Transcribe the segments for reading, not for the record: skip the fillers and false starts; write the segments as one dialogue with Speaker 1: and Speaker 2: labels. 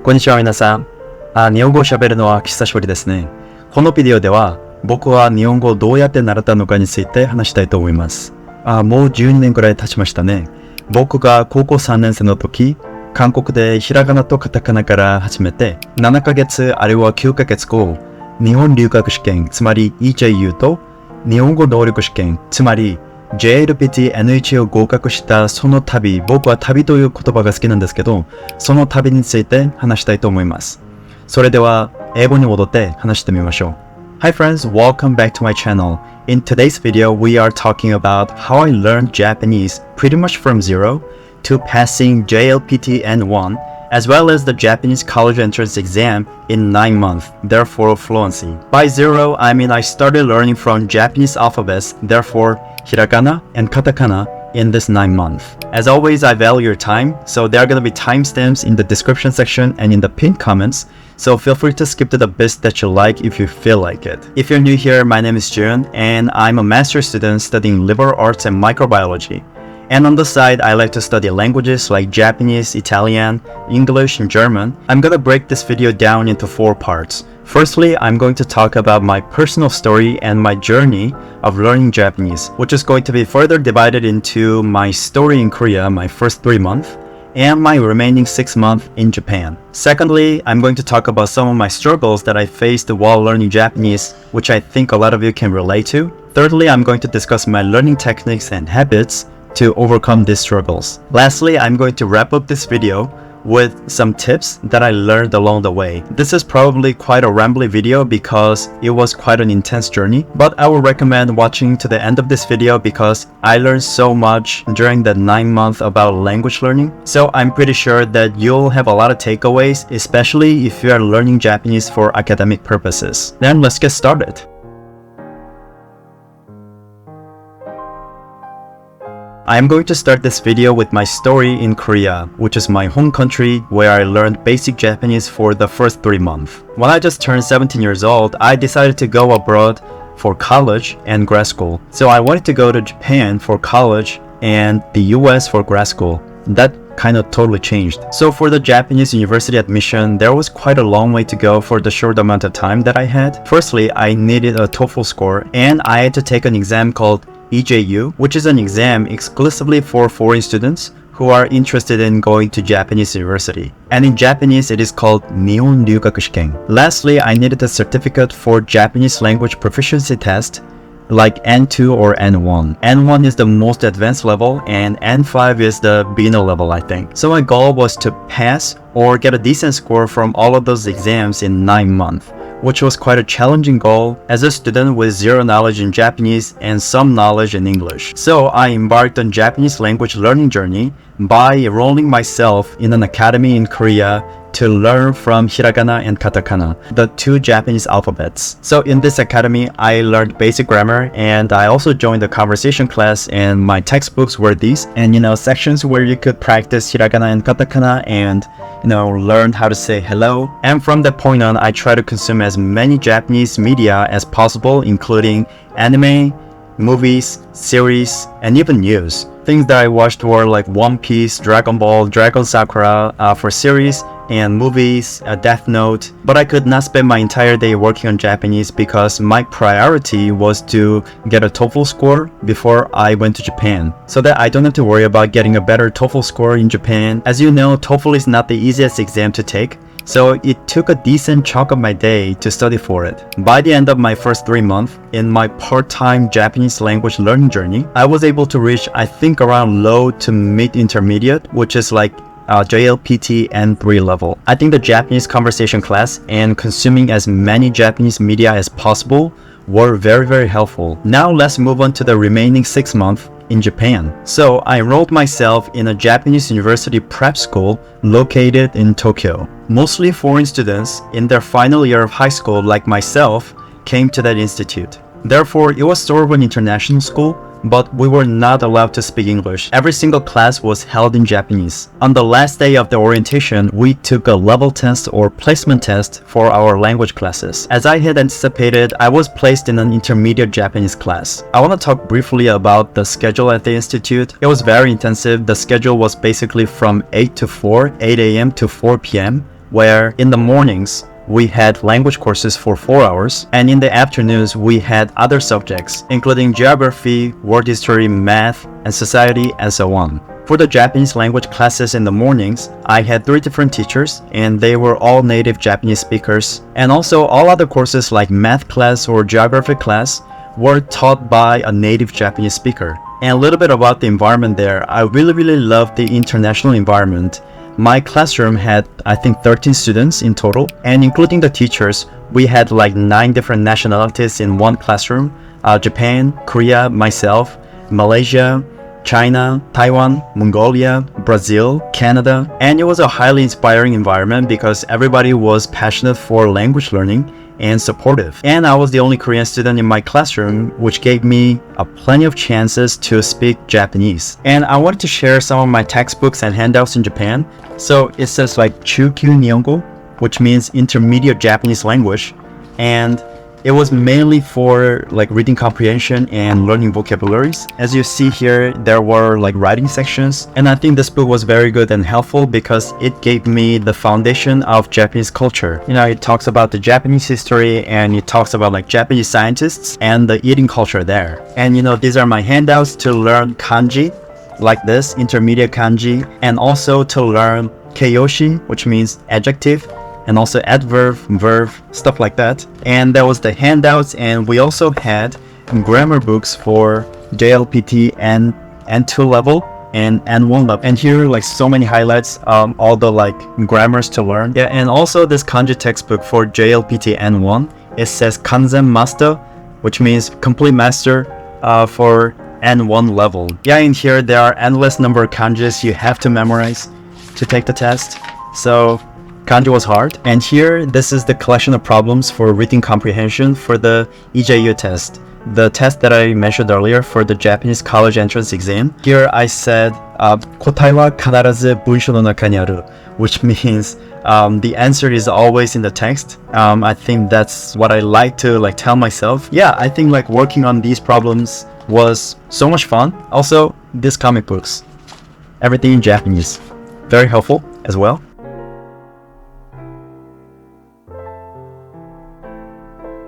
Speaker 1: こんにちは皆さん。日本語を喋るのは久しぶりですね。このビデオでは僕は日本語をどうやって習ったのかについて話したいと思います。もう12年くらい経ちましたね。僕が高校3年生の時、韓国でひらがなとカタカナから始めて、7ヶ月あるいは9ヶ月後、日本留学試験、つまり EJU と日本語能力試験、つまり JLPT N1 を合格したその旅、僕は旅という言葉が好きなんですけど、その旅について話したいと思います。それでは英語に戻って話してみましょう。Hi friends, welcome back to my channel. In today's video, we are talking about how I learned Japanese pretty much from zero to passing JLPT N1, as well as the Japanese college entrance exam in 9 months, therefore fluency. By zero, I mean I started learning from Japanese alphabets, therefore Hiragana and Katakana in this 9 months. As always, I value your time, so there are going to be timestamps in the description section and in the pinned comments, so feel free to skip to the bits that you like if you feel like it. If you're new here, my name is Jun, and I'm a master's student studying liberal arts and microbiology. And on the side, I like to study languages like Japanese, Italian, English, and German. I'm gonna break this video down into 4 parts. Firstly, I'm going to talk about my personal story and my journey of learning Japanese, which is going to be further divided into my story in Korea, my first 3 months, and my remaining 6 months in Japan. Secondly, I'm going to talk about some of my struggles that I faced while learning Japanese, which I think a lot of you can relate to. Thirdly, I'm going to discuss my learning techniques and habits to overcome these struggles. Lastly, I'm going to wrap up this video with some tips that I learned along the way. This is probably quite a rambly video because it was quite an intense journey, but I would recommend watching to the end of this video because I learned so much during the 9 months about language learning. So I'm pretty sure that you'll have a lot of takeaways, especially if you are learning Japanese for academic purposes. Then let's get started. I am going to start this video with my story in Korea, which is my home country where I learned basic Japanese for the first 3 months. When I just turned 17 years old, I decided to go abroad for college and grad school. So I wanted to go to Japan for college and the US for grad school. That kind of totally changed. So for the Japanese university admission, there was quite a long way to go for the short amount of time that I had. Firstly, I needed a TOEFL score and I had to take an exam called EJU, which is an exam exclusively for foreign students who are interested in going to Japanese university. And in Japanese, it is called Nihon Ryugaku Shiken. Lastly, I needed a certificate for Japanese Language Proficiency Test, like N2 or N1. N1 is the most advanced level and N5 is the beginner level, I think. So my goal was to pass or get a decent score from all of those exams in 9 months, which was quite a challenging goal as a student with zero knowledge in Japanese and some knowledge in English. So I embarked on Japanese language learning journey by enrolling myself in an academy in Korea to learn from Hiragana and Katakana, the 2 Japanese alphabets. So in this academy, I learned basic grammar and I also joined the conversation class, and my textbooks were these, and sections where you could practice Hiragana and Katakana and learn how to say hello. And from that point on, I try to consume as many Japanese media as possible, including anime, movies, series, and even news. Things that I watched were like One Piece, Dragon Ball, Dragon Sakura for series, and movies, Death Note. But I could not spend my entire day working on Japanese because my priority was to get a TOEFL score before I went to Japan, so that I don't have to worry about getting a better TOEFL score in Japan. As you know, TOEFL is not the easiest exam to take, so it took a decent chunk of my day to study for it. By the end of my first 3 months, in my part-time Japanese language learning journey, I was able to reach, I think, around low to mid-intermediate, which is like JLPT N3 level. I think the Japanese conversation class and consuming as many Japanese media as possible were very, very helpful. Now let's move on to the remaining 6 months in Japan. So I enrolled myself in a Japanese university prep school located in Tokyo. Mostly foreign students in their final year of high school like myself came to that institute. Therefore, it was sort of an international school, but we were not allowed to speak English. Every single class was held in Japanese. On the last day of the orientation, we took a level test or placement test for our language classes. As I had anticipated, I was placed in an intermediate Japanese class. I want to talk briefly about the schedule at the institute. It was very intensive. The schedule was basically from 8 to 4, 8 a.m. to 4 p.m. where in the mornings, we had language courses for 4 hours, and in the afternoons, we had other subjects, including geography, world history, math, and society, and so on. For the Japanese language classes in the mornings, I had 3 different teachers, and they were all native Japanese speakers. And also, all other courses like math class or geography class were taught by a native Japanese speaker. And a little bit about the environment there, I really loved the international environment. My classroom had, I think, 13 students in total, and including the teachers, we had like 9 different nationalities in one classroom. Japan, Korea, myself, Malaysia, China, Taiwan, Mongolia, Brazil, Canada, and it was a highly inspiring environment because everybody was passionate for language learning and supportive. And I was the only Korean student in my classroom, which gave me plenty of chances to speak Japanese. And I wanted to share some of my textbooks and handouts in Japan. So it says like Chukyu Nihongo, which means intermediate Japanese language, and it was mainly for like reading comprehension and learning vocabularies. As you see here, there were like writing sections, and I think this book was very good and helpful because it gave me the foundation of Japanese culture. You know, it talks about the Japanese history, and it talks about like Japanese scientists and the eating culture there. And you know, these are my handouts to learn kanji, like this, intermediate kanji, and also to learn keiyoshi, which means adjective, and also adverb, verb, stuff like that. And that was the handouts, and we also had grammar books for JLPT N2 level and N1 level. And here like so many highlights, all the like grammars to learn. Yeah, and also this kanji textbook for JLPT N1, it says Kanzen Master, which means complete master for N1 level. Yeah, in here there are endless number of kanjis you have to memorize to take the test. So kanji was hard. And here, this is the collection of problems for reading comprehension for the EJU test, the test that I mentioned earlier for the Japanese college entrance exam. Here I said, "Kotai wa kanarazu bunsho no naka ni aru," which means the answer is always in the text. I think that's what I like to like tell myself. Yeah, I think like working on these problems was so much fun. Also, these comic books, everything in Japanese, very helpful as well.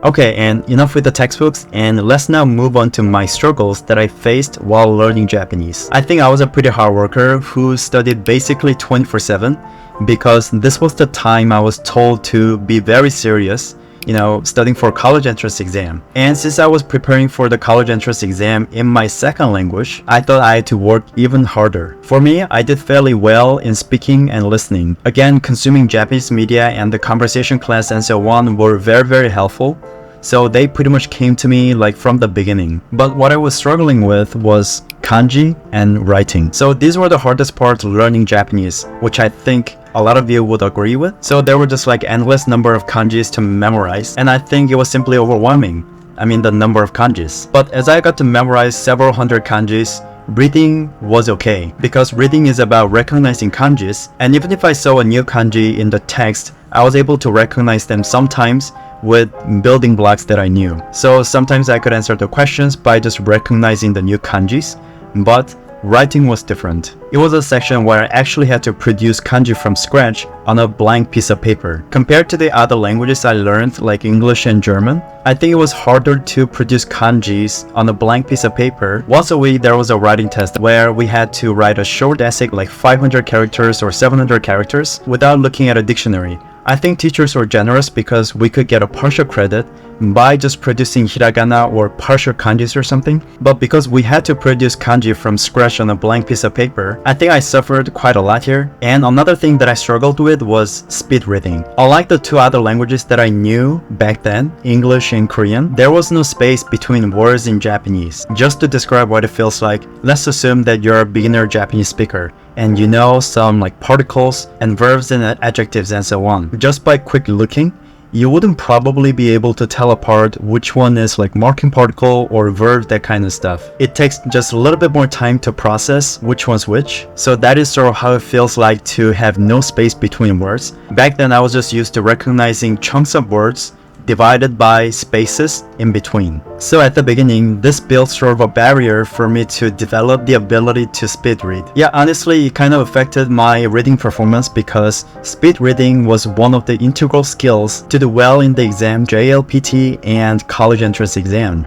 Speaker 1: Okay, and enough with the textbooks, and let's now move on to my struggles that I faced while learning Japanese. I think I was a pretty hard worker who studied basically 24/7 because this was the time I was told to be very serious, you know, studying for college entrance exam. And since I was preparing for the college entrance exam in my second language, I thought I had to work even harder. For me, I did fairly well in speaking and listening. Again, consuming Japanese media and the conversation class and so on were very helpful. So they pretty much came to me like from the beginning. But what I was struggling with was kanji and writing. So these were the hardest parts learning Japanese, which I think a lot of you would agree with. So there were just like endless number of kanjis to memorize, and I think it was simply overwhelming. I mean, the number of kanjis. But as I got to memorize several hundred kanjis, reading was okay, because reading is about recognizing kanjis, and even if I saw a new kanji in the text, I was able to recognize them sometimes with building blocks that I knew. So sometimes I could answer the questions by just recognizing the new kanjis, but writing was different. It was a section where I actually had to produce kanji from scratch on a blank piece of paper. Compared to the other languages I learned, like English and German, I think it was harder to produce kanjis on a blank piece of paper. Once a week, there was a writing test where we had to write a short essay like 500 characters or 700 characters without looking at a dictionary. I think teachers were generous because we could get a partial credit by just producing hiragana or partial kanjis or something. But because we had to produce kanji from scratch on a blank piece of paper, I think I suffered quite a lot here. And another thing that I struggled with was speed reading. Unlike the 2 other languages that I knew back then, English and Korean, there was no space between words in Japanese. Just to describe what it feels like, let's assume that you're a beginner Japanese speaker and you know some like particles and verbs and adjectives and so on. Just by quick looking, you wouldn't probably be able to tell apart which one is like marking particle or verb, that kind of stuff. It takes just a little bit more time to process which one's which. So that is sort of how it feels like to have no space between words. Back then I was just used to recognizing chunks of words divided by spaces in between. So at the beginning, this built sort of a barrier for me to develop the ability to speed read. Yeah, honestly, it kind of affected my reading performance because speed reading was one of the integral skills to do well in the exam JLPT and college entrance exam.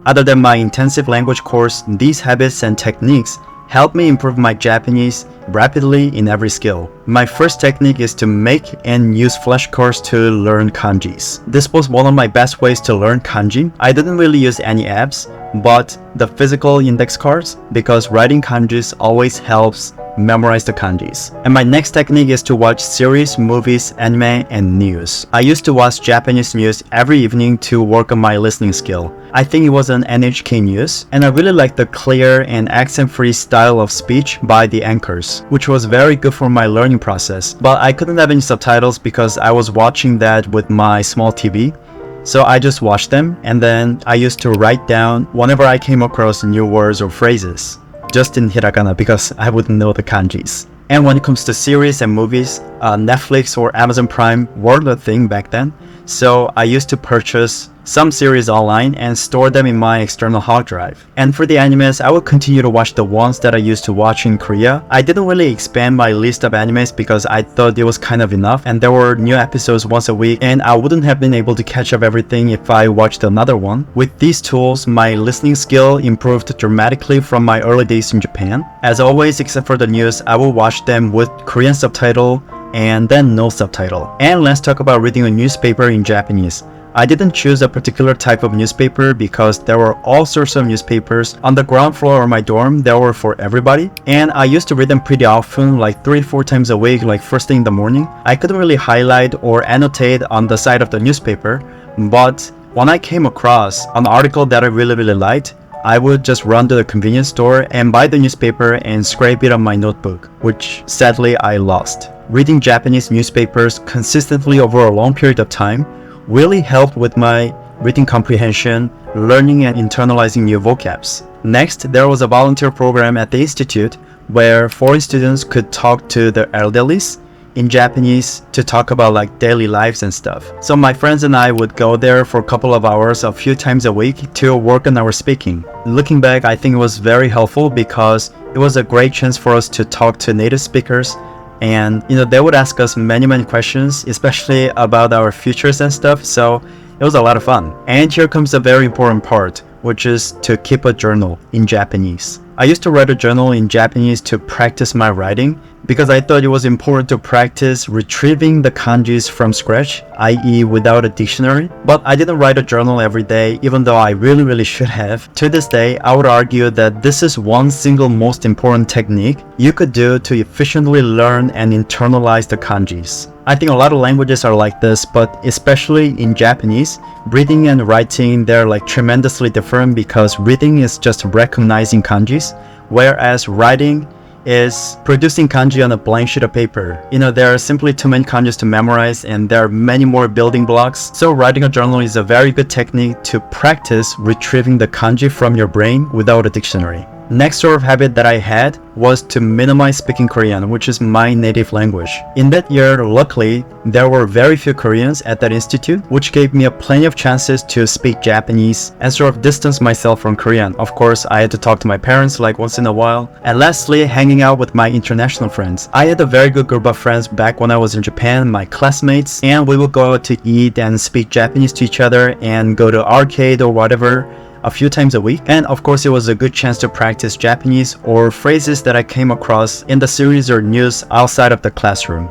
Speaker 1: Other than my intensive language course, these habits and techniques helped me improve my Japanese rapidly in every skill. My first technique is to make and use flashcards to learn kanjis. This was one of my best ways to learn kanji. I didn't really use any apps, but the physical index cards, because writing kanjis always helps memorize the kanjis. And my next technique is to watch series, movies, anime, and news. I used to watch Japanese news every evening to work on my listening skill. I think it was on NHK News, and I really liked the clear and accent-free style of speech by the anchors, which was very good for my learning process. But I couldn't have any subtitles because I was watching that with my small TV. So I just watched them, and then I used to write down whenever I came across new words or phrases, just in Hiragana because I wouldn't know the kanjis. And when it comes to series and movies, Netflix or Amazon Prime were the thing back then. So I used to purchase some series online and store them in my external hard drive. And for the animes, I would continue to watch the ones that I used to watch in Korea. I didn't really expand my list of animes because I thought it was kind of enough, and there were new episodes once a week, and I wouldn't have been able to catch up everything if I watched another one. With these tools, my listening skill improved dramatically from my early days in Japan. As always, except for the news, I will watch them with Korean subtitle and then no subtitle. And let's talk about reading a newspaper in Japanese. I didn't choose a particular type of newspaper because there were all sorts of newspapers on the ground floor of my dorm that were for everybody, and I used to read them pretty often, like 3-4 times a week, like first thing in the morning. I couldn't really highlight or annotate on the side of the newspaper, but when I came across an article that I really liked, I would just run to the convenience store and buy the newspaper and scrape it on my notebook, which sadly I lost. Reading Japanese newspapers consistently over a long period of time really helped with my reading comprehension, learning and internalizing new vocabs. Next, there was a volunteer program at the institute where foreign students could talk to the elderlies in Japanese to talk about like daily lives and stuff. So my friends and I would go there for a couple of hours a few times a week to work on our speaking. Looking back, I think it was very helpful because it was a great chance for us to talk to native speakers, and they would ask us many questions, especially about our futures and stuff, so it was a lot of fun. And here comes a very important part, which is to keep a journal in Japanese. I used to write a journal in Japanese to practice my writing because I thought it was important to practice retrieving the kanjis from scratch, i.e. without a dictionary. But I didn't write a journal every day, even though I really should have. To this day, I would argue that this is one single most important technique you could do to efficiently learn and internalize the kanjis. I think a lot of languages are like this, but especially in Japanese, reading and writing, they're like tremendously different because reading is just recognizing kanjis, whereas writing is producing kanji on a blank sheet of paper. There are simply too many kanjis to memorize, and there are many more building blocks. So writing a journal is a very good technique to practice retrieving the kanji from your brain without a dictionary. Next sort of habit that I had was to minimize speaking Korean, which is my native language. In that year, luckily, there were very few Koreans at that institute, which gave me plenty of chances to speak Japanese and sort of distance myself from Korean. Of course, I had to talk to my parents like once in a while. And lastly, hanging out with my international friends. I had a very good group of friends back when I was in Japan, my classmates, and we would go out to eat and speak Japanese to each other and go to arcade or whatever a few times a week. And of course, it was a good chance to practice Japanese or phrases that I came across in the series or news outside of the classroom.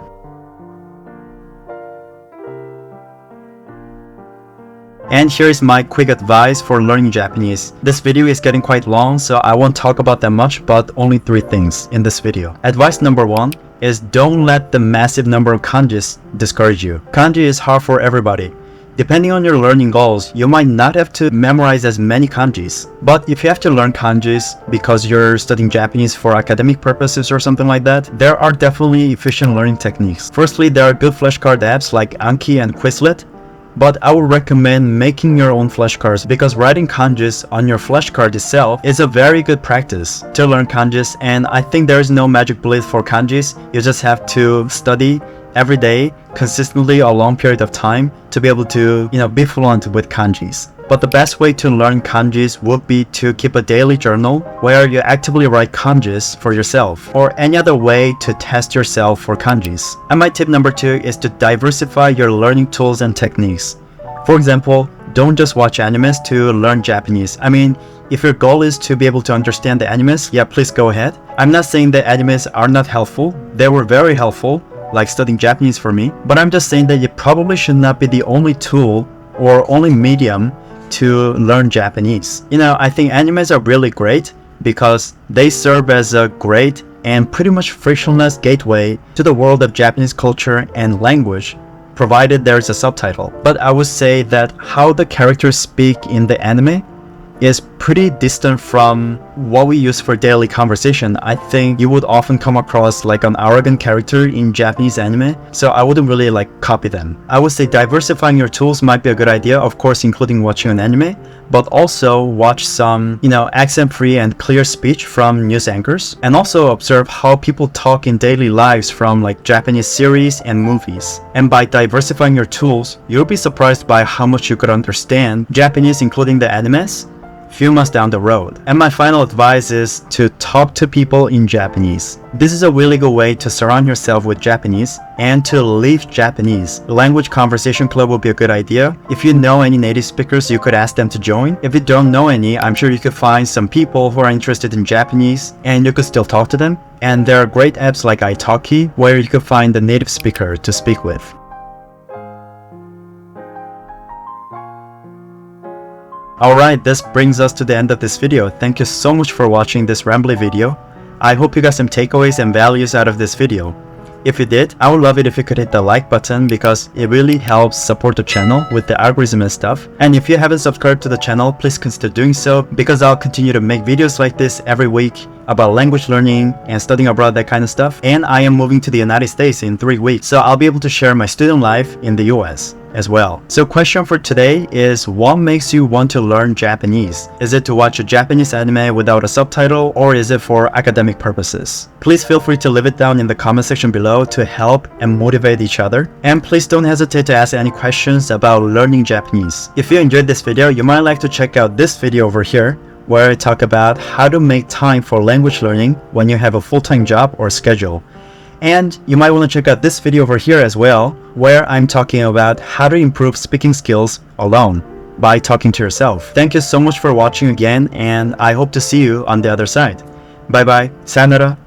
Speaker 1: And here's my quick advice for learning Japanese. This video is getting quite long, so I won't talk about that much, but only 3 things in this video. Advice number 1 is don't let the massive number of kanjis discourage you. Kanji is hard for everybody. Depending on your learning goals, you might not have to memorize as many kanjis. But if you have to learn kanjis because you're studying Japanese for academic purposes or something like that, there are definitely efficient learning techniques. Firstly, there are good flashcard apps like Anki and Quizlet. but I would recommend making your own flashcards because writing kanjis on your flashcard itself is a very good practice to learn kanjis, and I think there is no magic bullet for kanjis. You just have to study every day consistently a long period of time to be able to, be fluent with kanjis. But the best way to learn kanjis would be to keep a daily journal where you actively write kanjis for yourself, or any other way to test yourself for kanjis. And my tip number 2 is to diversify your learning tools and techniques. For example, don't just watch animes to learn Japanese. I mean, if your goal is to be able to understand the animes, yeah, please go ahead. I'm not saying that animes are not helpful. They were very helpful, like studying Japanese for me. But I'm just saying that it probably should not be the only tool or only medium to learn Japanese. I think animes are really great because they serve as a great and pretty much frictionless gateway to the world of Japanese culture and language, provided there's a subtitle. But I would say that how the characters speak in the anime is pretty distant from what we use for daily conversation. I think you would often come across like an arrogant character in Japanese anime, so I wouldn't really copy them. I would say diversifying your tools might be a good idea, of course including watching an anime, but also watch some, accent-free and clear speech from news anchors, and also observe how people talk in daily lives from Japanese series and movies. And by diversifying your tools, you'll be surprised by how much you could understand Japanese, including the animes, few months down the road. And my final advice is to talk to people in Japanese. This is a really good way to surround yourself with Japanese and to live Japanese. The language conversation club will be a good idea. If you know any native speakers, you could ask them to join. If you don't know any, I'm sure you could find some people who are interested in Japanese and you could still talk to them. And there are great apps like italki where you could find the native speaker to speak with. Alright, this brings us to the end of this video. Thank you so much for watching this rambly video. I hope you got some takeaways and values out of this video. If you did, I would love it if you could hit the like button because it really helps support the channel with the algorithm and stuff. And if you haven't subscribed to the channel, please consider doing so because I'll continue to make videos like this every week about language learning and studying abroad, that kind of stuff. And I am moving to the United States in 3 weeks, so I'll be able to share my student life in the US as well. So question for today is, what makes you want to learn Japanese? Is it to watch a Japanese anime without a subtitle, or is it for academic purposes? Please feel free to leave it down in the comment section below to help and motivate each other. And please don't hesitate to ask any questions about learning Japanese. If you enjoyed this video, you might like to check out this video over here where I talk about how to make time for language learning when you have a full-time job or schedule. And you might want to check out this video over here as well, where I'm talking about how to improve speaking skills alone by talking to yourself. Thank you so much for watching again, and I hope to see you on the other side. Bye bye, sayonara.